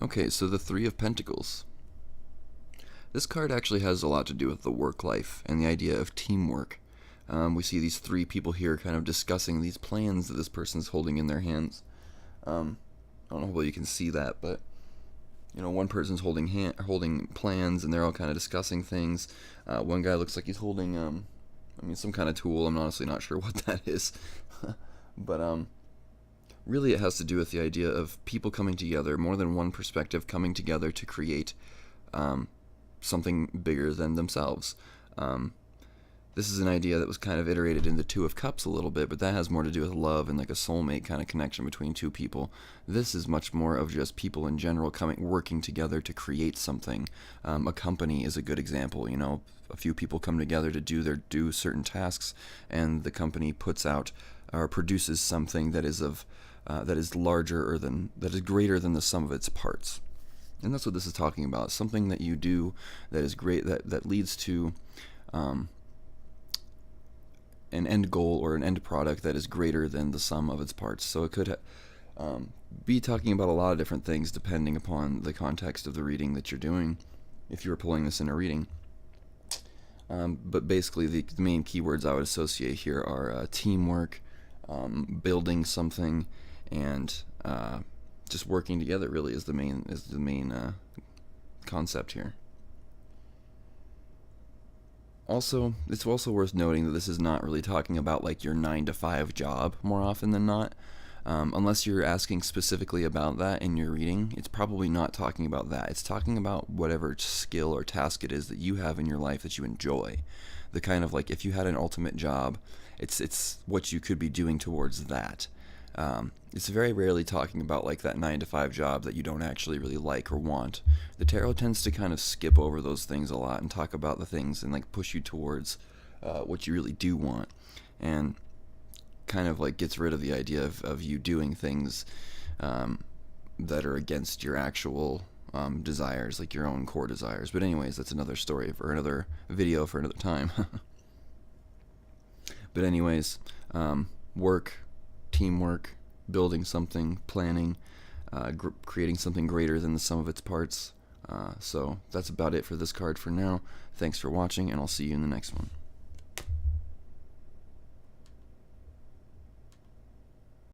Okay, so the Three of Pentacles. This card actually has a lot to do with the work life and the idea of teamwork. We see these three people here kind of discussing these plans that this person's holding in their hands. I don't know if you can see that, but one person's holding plans, and they're all kind of discussing things. One guy looks like he's holding, some kind of tool. I'm honestly not sure what that is, but really it has to do with the idea of people coming together, more than one perspective coming together to create something bigger than themselves. This is an idea that was kind of iterated in the Two of Cups a little bit, but that has more to do with love and like a soulmate kind of connection between two people. This is much more of just people in general working together to create something. A company is a good example. A few people come together to do certain tasks, and the company puts out or produces something that is greater than the sum of its parts. And that's what this is talking about. Something that you do that is great, that leads to an end goal or an end product that is greater than the sum of its parts. So it could be talking about a lot of different things depending upon the context of the reading that you're doing, if you were pulling this in a reading. But basically the main keywords I would associate here are teamwork, building something, and just working together really is the main concept here. Also, it's also worth noting that this is not really talking about like your 9-to-5 job more often than not. Unless you're asking specifically about that in your reading, it's probably not talking about that. It's talking about whatever skill or task it is that you have in your life that you enjoy. The kind of like, if you had an ultimate job, it's what you could be doing towards that. It's very rarely talking about like that 9-to-5 job that you don't actually really like or want. The tarot tends to kind of skip over those things a lot and talk about the things and like push you towards what you really do want, and kind of like gets rid of the idea of you doing things that are against your actual desires, like your own core desires. But anyways, that's another story for another video for another time. But anyways, work, teamwork, building something, planning, creating something greater than the sum of its parts. So that's about it for this card for now. Thanks for watching, and I'll see you in the next one.